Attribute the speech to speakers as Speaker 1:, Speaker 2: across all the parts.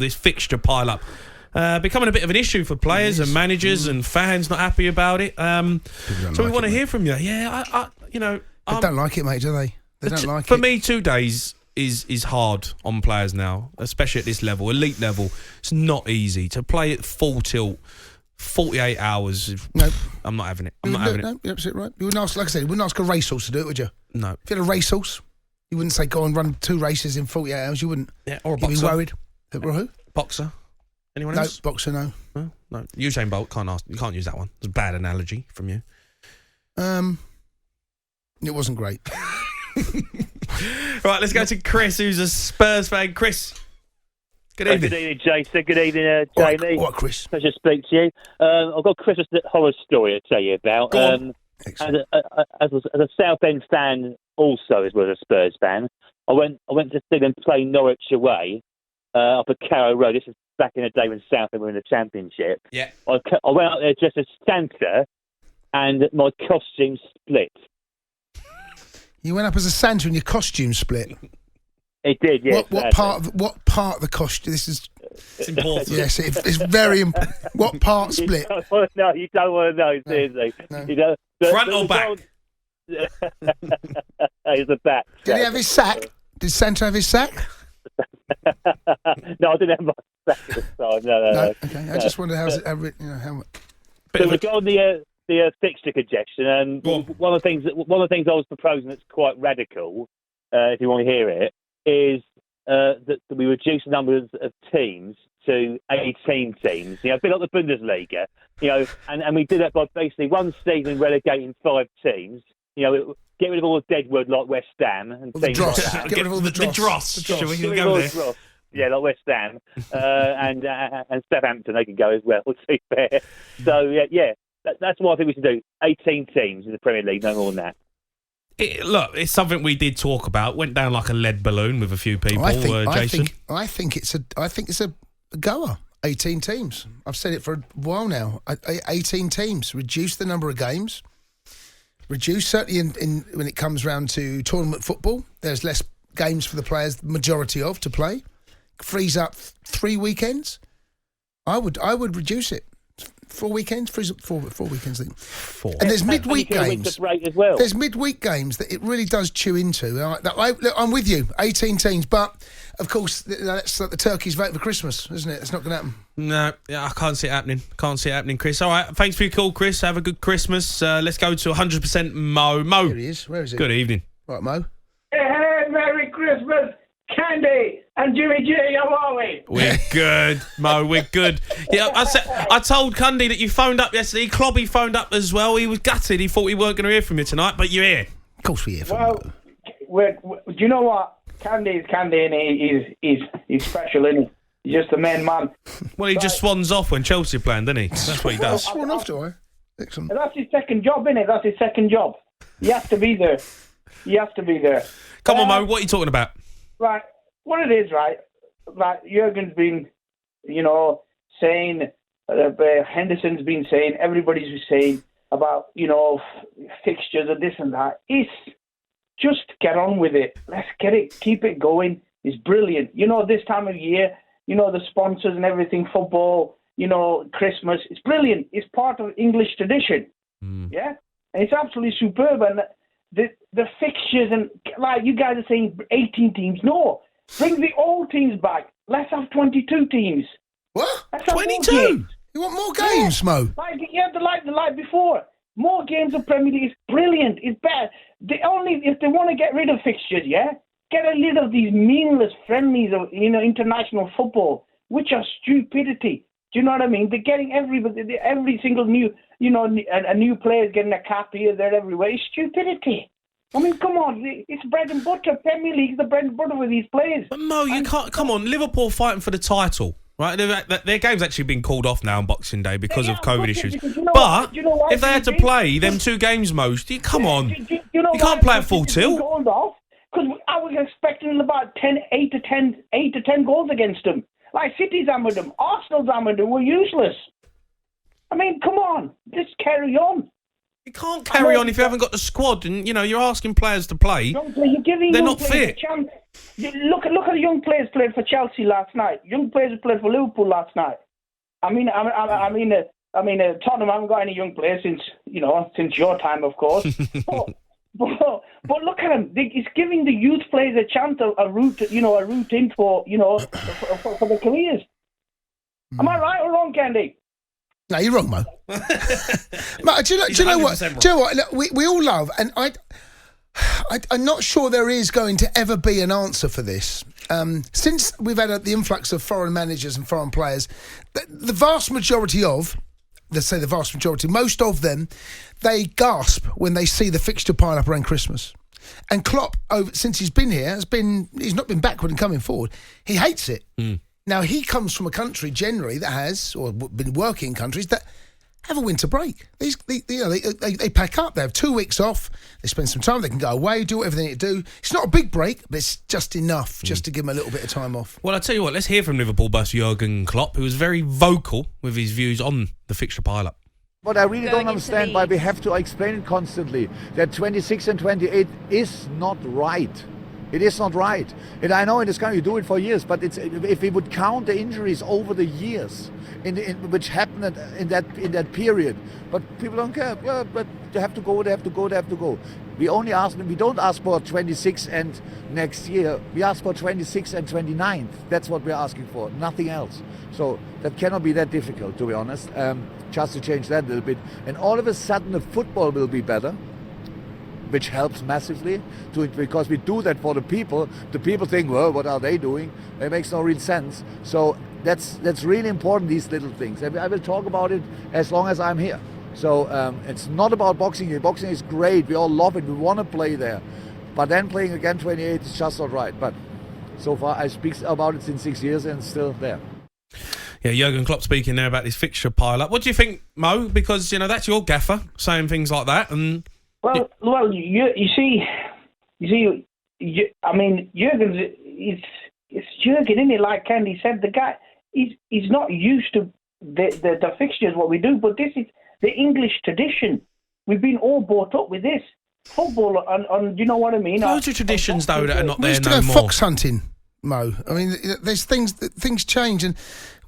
Speaker 1: this fixture pile-up. Becoming a bit of an issue for players and managers and fans not happy about it. So we want to hear from you. Yeah, they
Speaker 2: don't like it, mate, do they? They don't like it.
Speaker 1: For me, 2 days is hard on players now, especially at this level, elite level. It's not easy to play at full tilt. 48 hours.
Speaker 2: No,
Speaker 1: I'm not having it. I'm not having it.
Speaker 2: No, you're absolutely right. You wouldn't ask, like I said, you wouldn't ask a racehorse to do it, would you?
Speaker 1: No.
Speaker 2: If you had a racehorse, you wouldn't say go and run 2 races in 48 hours. You wouldn't.
Speaker 1: Yeah, or a boxer.
Speaker 2: You'd be worried. Who?
Speaker 1: Boxer. Anyone else?
Speaker 2: No, boxer, no.
Speaker 1: No. Usain Bolt, you can't use that one. It's a bad analogy from you.
Speaker 2: It wasn't great.
Speaker 1: Right, let's go to Chris, who's a Spurs fan. Chris, good evening.
Speaker 3: Good evening, Jason. Good evening, Jamie.
Speaker 2: What, Chris?
Speaker 3: Pleasure to speak to you. I've got a Christmas horror story to tell you about.
Speaker 1: Go on.
Speaker 3: As a Southend fan, also as well as a Spurs fan, I went to see them play Norwich away up at Carrow Road. This is back in the day when Southend were in the Championship.
Speaker 1: Yeah.
Speaker 3: I went up there dressed as Santa, and my costume split.
Speaker 2: You went up as a Santa and your costume split.
Speaker 3: It did, yes.
Speaker 2: What part of the costume?
Speaker 1: It's important.
Speaker 2: Yes, it's very important. What part split?
Speaker 3: You don't want to know, seriously.
Speaker 2: No.
Speaker 3: You know,
Speaker 1: Front or back?
Speaker 3: It's the back.
Speaker 2: Did he have his sack? Did Santa have his sack?
Speaker 3: No, I didn't have my sack at the time. No.
Speaker 2: Okay, I just wondered how.
Speaker 3: So regarding the fixture congestion, and one of the things I was proposing that's quite radical, if you want to hear it, is that we reduce the number of teams to 18 teams. A bit like the Bundesliga. And we did that by basically one season relegating 5 teams. Get rid of all the dead wood like West Ham and things like that.
Speaker 2: Get rid of all the dross.
Speaker 1: Shall we
Speaker 3: Get rid
Speaker 1: go
Speaker 3: of all
Speaker 1: there?
Speaker 3: the dross. Yeah, like West Ham and Southampton, they can go as well. To be fair, so that's what I think we should do. 18 teams in the Premier League, no more than that.
Speaker 1: Look, it's something we did talk about. Went down like a lead balloon with a few people. Jason,
Speaker 2: I think it's a goer. 18 teams. I've said it for a while now. 18 teams. Reduce the number of games. Reduce certainly in when it comes round to tournament football. There's less games for the players, the majority of, to play. Frees up 3 weekends. I would reduce it. 4 weekends, freeze up 4 weekends.
Speaker 1: 4.
Speaker 2: And there's midweek games.
Speaker 3: Break as well.
Speaker 2: There's midweek games that it really does chew into. I'm with you. 18 teams, but of course that's like the turkey's vote for Christmas, isn't it? It's not going to happen.
Speaker 1: No, I can't see it happening. Chris. All right, thanks for your call, Chris. Have a good Christmas. Let's go to 100% Mo. Mo.
Speaker 2: Here he is. Where is he?
Speaker 1: Good evening.
Speaker 2: Right, Mo.
Speaker 4: Hey, Merry Christmas, Candy and Jimmy J. How are we?
Speaker 1: We're good, Mo. We're good. Yeah, I told Cundy that you phoned up yesterday. Clobby phoned up as well. He was gutted. He thought we weren't going to hear from you tonight, but you're here.
Speaker 2: Of course we're here for
Speaker 4: Well, do you know what? Candy is Candy, and he's special, isn't he? He's just the main man.
Speaker 1: Well, he just swans off when Chelsea are playing, doesn't he? That's what he does.
Speaker 2: Sworn off, do I? Excellent.
Speaker 4: And that's his second job, isn't it? That's his second job. He has to be there.
Speaker 1: Come on, Mo. What are you talking about?
Speaker 4: Right. What it is, right? Like Jurgen's been, saying, Henderson's been saying, everybody's been saying about, fixtures and this and that. It's just get on with it. Let's get it. Keep it going. It's brilliant. This time of year, the sponsors and everything, football, Christmas. It's brilliant. It's part of English tradition. Yeah? And it's absolutely superb. And the fixtures and, like you guys are saying, 18 teams. No. Bring the old teams back. Let's have 22 teams.
Speaker 2: What?
Speaker 1: 22?
Speaker 2: You want more games, Mo?
Speaker 4: Like before. More games of Premier League is brilliant. It's bad. If they want to get rid of fixtures, get rid of these meaningless friendlies of international football, which are stupidity. Do you know what I mean? They're getting every single new a new player is getting a cap here, there, everywhere. It's stupidity. I mean, come on, it's bread and butter. Premier League's the bread and butter with these players.
Speaker 1: But Mo, you can't. Come on, Liverpool fighting for the title, right? Their game's actually been called off now on Boxing Day because of COVID issues. But if they had to play them 2 games, Mo, come on, you can't play at full tilt.
Speaker 4: Because I was expecting about 8 to 10 goals against them. Like City's hammered them, Arsenal's hammered them. We're useless. I mean, come on, let's carry on.
Speaker 1: You can't carry on if you haven't got the squad, and you're asking players to play. They're not fit.
Speaker 4: Look at the young players played for Chelsea last night. Young players who played for Liverpool last night. Tottenham haven't got any young players since your time, of course. But look at him. It's giving the youth players a chance, a route in for their careers. Am I right or wrong, Candy?
Speaker 2: No, you're wrong, Mo. Mo, do you know what? Look, we all love, and I'm not sure there is going to ever be an answer for this. Since we've had the influx of foreign managers and foreign players, the vast majority of, let's say most of them, they gasp when they see the fixture pile up around Christmas. And Klopp, since he's been here, he's not been backward in coming forward. He hates it. Now, he comes from a country generally that has, or been working in countries that have a winter break. They pack up. They have 2 weeks off. They spend some time. They can go away, do whatever they need to do. It's not a big break, but it's just enough just to give them a little bit of time off.
Speaker 1: Well, I'll tell you what, let's hear from Liverpool boss Jurgen Klopp, who was very vocal with his views on the fixture pile-up.
Speaker 5: But I really don't understand why we have to explain it constantly, that 26 and 28 is not right. It is not right. And I know in this country you do it for years, but if we would count the injuries over the years which happened in that period, but people don't care. Well, but they have to go. We don't ask for 26 and next year. We ask for 26 and 29. That's what we're asking for, nothing else. So that cannot be that difficult, to be honest, just to change that a little bit. And all of a sudden the football will be better, which helps massively because we do that for the people. The people think, well, what are they doing? It makes no real sense. So that's really important, these little things. And I will talk about it as long as I'm here. So it's not about boxing. Boxing is great. We all love it. We want to play there. But then playing again 28 is just not right. But so far I speak about it since 6 years and it's still there.
Speaker 1: Yeah, Jurgen Klopp speaking there about this fixture pile-up. What do you think, Mo? Because, that's your gaffer saying things like that. And
Speaker 4: Well, you see, I mean, Jurgen's it's Jurgen, isn't it? Like Candy said, the guy he's not used to the fixtures what we do, but this is the English tradition. We've been all brought up with this football, and you know what I mean.
Speaker 1: Loads of traditions though that are not there no more.
Speaker 2: We used to go fox hunting, Mo. I mean, there's things change, and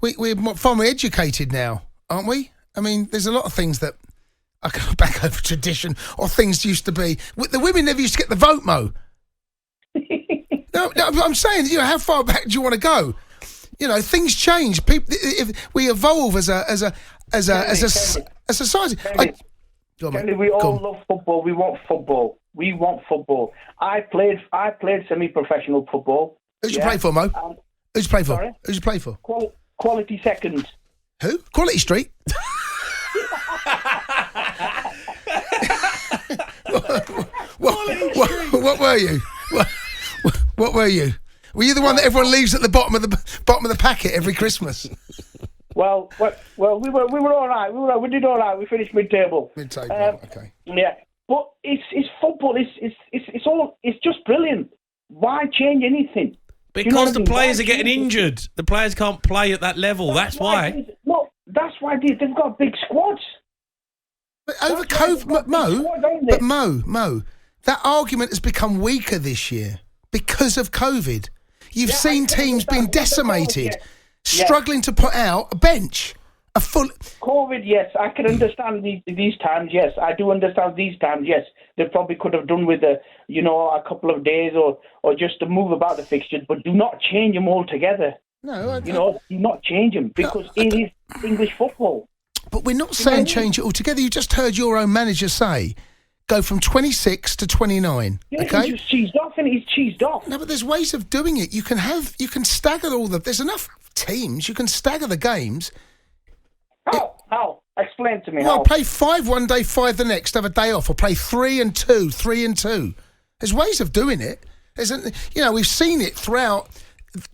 Speaker 2: we're far more educated now, aren't we? I mean, there's a lot of things that I go back over tradition, or things used to be. The women never used to get the vote, Mo. No, I'm saying, how far back do you want to go? Things change. People, if we evolve as a society.
Speaker 4: We all love football. We want football. I played semi-professional football.
Speaker 2: Who'd you play for, Mo? Who'd you play for?
Speaker 4: Sorry?
Speaker 2: Who'd you play for?
Speaker 4: Quality Seconds.
Speaker 2: Who? Quality Street. What were you? What were you? Were you the one that everyone leaves at the bottom of the packet every Christmas?
Speaker 4: Well, we were all right. We did all right. We finished mid-table.
Speaker 2: Okay.
Speaker 4: Yeah, but it's football. It's just brilliant. Why change anything?
Speaker 1: Because the players are getting injured. The players can't play at that level. That's why.
Speaker 4: No, that's why they've got big squads.
Speaker 2: But over COVID, Mo, that argument has become weaker this year because of COVID. You've seen teams being decimated, struggling to put out a bench.
Speaker 4: COVID, yes, I can understand these times. Yes, I do understand these times. Yes, they probably could have done with a couple of days or just to move about the fixtures, but do not change them altogether.
Speaker 2: No,
Speaker 4: do not change them because it is English football.
Speaker 2: But we're not saying change it altogether. You just heard your own manager say, go from 26 to 29.
Speaker 4: Yeah,
Speaker 2: okay,
Speaker 4: he's just cheesed off, and he's cheesed off.
Speaker 2: No, but there's ways of doing it. You can stagger there's enough teams. You can stagger the games.
Speaker 4: How? Explain to me.
Speaker 2: Well, play 5 one day, 5 the next. Have a day off, or play 3 and 2, 3 and 2. There's ways of doing it. We've seen it throughout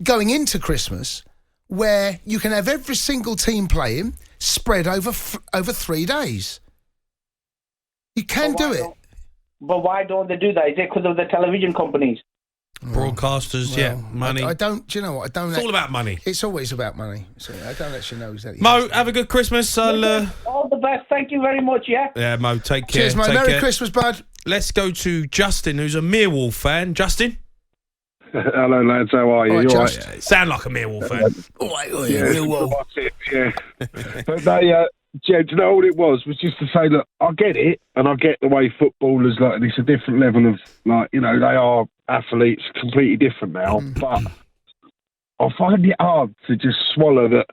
Speaker 2: going into Christmas, where you can have every single team playing spread over 3 days. You can do it.
Speaker 4: But why don't they do that? Is it because of the television companies?
Speaker 1: Broadcasters, money.
Speaker 2: I don't. Do you know what? I don't.
Speaker 1: It's all about money.
Speaker 2: It's always about money. So I don't actually know exactly.
Speaker 1: Mo, have a good Christmas.
Speaker 4: All the best. Thank you very much. Yeah.
Speaker 1: Yeah, Mo. Take care.
Speaker 2: Cheers, mate. Merry Christmas, bud.
Speaker 1: Let's go to Justin, who's a Millwall fan. Justin.
Speaker 6: Hello, lads. How are you?
Speaker 2: All right,
Speaker 6: You all
Speaker 2: Just.
Speaker 6: right?
Speaker 1: Sound like a Millwall fan.
Speaker 2: Millwall.
Speaker 6: Yeah. But they, Jed, you know what it was just to say, look, I get it, and I get the way footballers, like, it's a different level of, like, you know, they are athletes, completely different now, but I find it hard to just swallow that,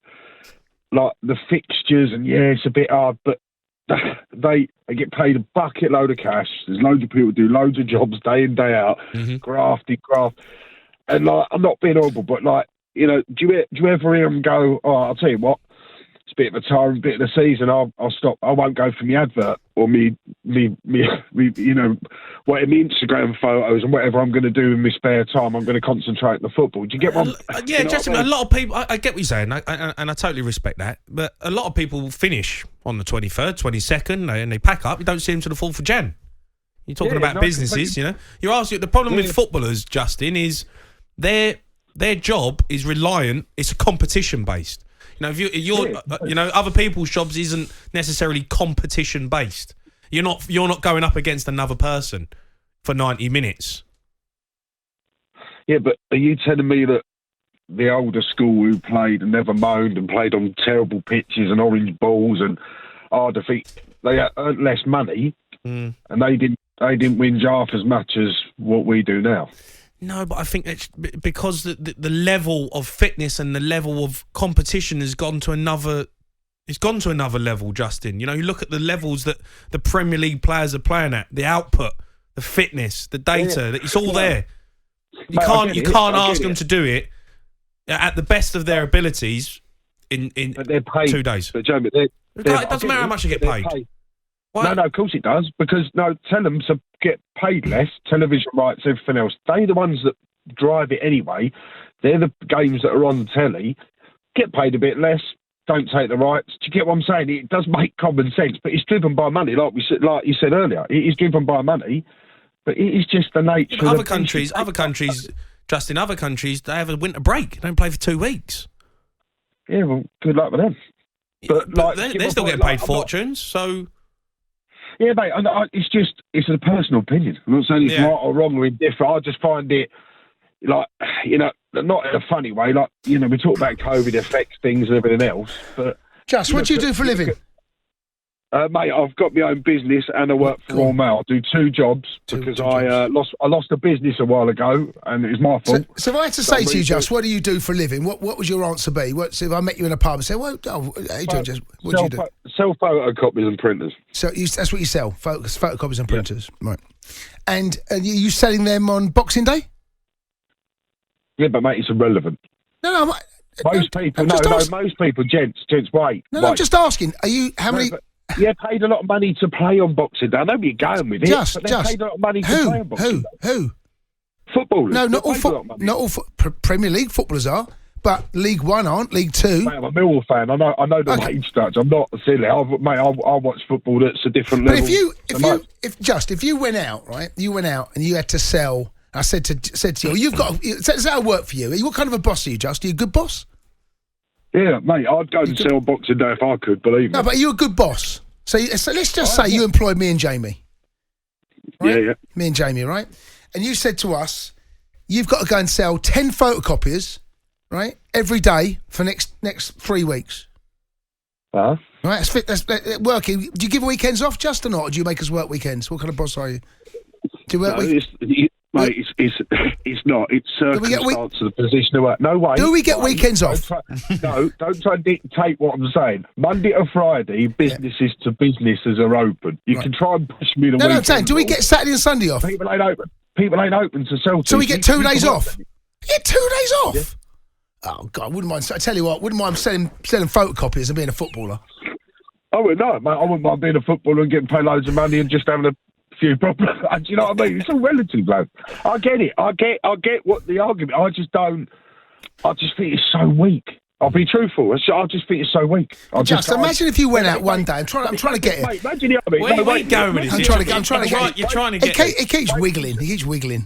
Speaker 6: like, the fixtures, and it's a bit hard, but they get paid a bucket load of cash. There's loads of people who do loads of jobs day in, day out, graft. And, like, I'm not being horrible, but, like, you know, do you ever hear them go, I'll tell you what, it's a bit of a tiring bit of the season, I'll stop, I won't go for me advert or me you know, what me Instagram photos and whatever I'm going to do in my spare time, I'm going to concentrate on the football. Do you get one?
Speaker 1: Yeah, Justin, a lot of people, I get what you're saying, and I totally respect that, but a lot of people finish on the 23rd, 22nd, and they pack up. You don't see them till the 4th of Jan. You're talking about businesses, you know. You're asking, the problem with footballers, Justin, is their job is reliant, it's a competition based. You know, if you know, other people's jobs isn't necessarily competition based. You're not going up against another person for 90 minutes.
Speaker 6: Yeah, but are you telling me that the older school who played and never moaned and played on terrible pitches and orange balls and defeat, they earned less money and they didn't win half as much as what we do now?
Speaker 1: No, but I think it's because the level of fitness and the level of competition has gone to another. It's gone to another level, Justin. You know, you look at the levels that the Premier League players are playing at, the output, the fitness, the data. That it's all there. You can't ask them to do it at the best of their abilities in
Speaker 6: but they're paid,
Speaker 1: 2 days.
Speaker 6: But Joe,
Speaker 1: it doesn't matter how much they get paid.
Speaker 6: No, of course it does. Because, tell them to get paid less, television rights, everything else. They're the ones that drive it anyway. They're the games that are on the telly. Get paid a bit less, don't take the rights. Do you get what I'm saying? It does make common sense, but it's driven by money, like you said earlier. It is driven by money, but it is just the nature of
Speaker 1: other countries, Justin, other countries, they have a winter break. They don't play for 2 weeks.
Speaker 6: Yeah, well, good luck with them.
Speaker 1: But they're still getting paid fortunes, so...
Speaker 6: Yeah, mate, it's a personal opinion. I'm not saying it's right or wrong or indifferent. I just find it, like, you know, not in a funny way. Like, you know, we talk about COVID affects things and everything else. But
Speaker 2: what do you do for a living?
Speaker 6: Mate, I've got my own business and I work for Royal Mail. I do 2 jobs because I lost a business a while ago and it was my fault.
Speaker 2: So if I had to say to you, Just, what do you do for a living? What would your answer be? So if I met you in a pub and say, hey, Just, what do you do?
Speaker 6: Sell photocopies and printers.
Speaker 2: So that's what you sell, photocopies and printers. Yeah. Right. And are you selling them on Boxing Day?
Speaker 6: Yeah, but mate, it's irrelevant.
Speaker 2: No.
Speaker 6: Most people, gents, wait.
Speaker 2: No, I'm just asking. Are you, how many...
Speaker 6: Yeah, paid a lot of money to play on Boxing Day. I know where you're going with it. But they paid a lot of money to play on Boxing Day. Who? Footballers.
Speaker 2: No, not all Premier League footballers are, but League One aren't. League Two.
Speaker 6: Mate, I'm a Millwall fan. I know the wage structure. I'm not silly. I watch football that's a different level.
Speaker 2: But if you went out, right? You went out and you had to sell. I said to you, you've got. Does that work for you? What kind of a boss are you, Just? Are you a good boss?
Speaker 6: Yeah, mate, I'd go and sell Boxing Day if I could, believe me.
Speaker 2: No, but are you a good boss? So let's just say you employed me and Jamie. Right?
Speaker 6: Yeah.
Speaker 2: Me and Jamie, right? And you said to us, you've got to go and sell 10 photocopiers, right, every day for next 3 weeks. Right? That's working. Do you give weekends off, just or not? Or do you make us work weekends? What kind of boss are you? Do you work weekends?
Speaker 6: Mate, it's not. It's circumstance of the position of work. No way.
Speaker 2: Do we get weekends off?
Speaker 6: Don't try and dictate what I'm saying. Monday to Friday, businesses to businesses are open. You can try and push me the weekend.
Speaker 2: No, I'm saying, do we get Saturday and Sunday off?
Speaker 6: People ain't open to sell.
Speaker 2: So we get 2 days off? You get 2 days off? Yeah. Oh, God, I wouldn't mind. I tell you what, wouldn't mind selling photocopiers and being a footballer.
Speaker 6: Oh, no, mate. I wouldn't mind being a footballer and getting paid loads of money and just having a few problems. Do you know what I mean? It's all relative, lad. I get it. I get what the argument. I just think it's so weak. I'll be truthful. I just think it's so weak.
Speaker 2: Just imagine if you went out one day. I'm trying to get it.
Speaker 6: Mate, imagine the other.
Speaker 1: Where are you going with this?
Speaker 2: I'm trying to get.
Speaker 1: You're trying to get.
Speaker 2: It keeps wiggling. It keeps wiggling.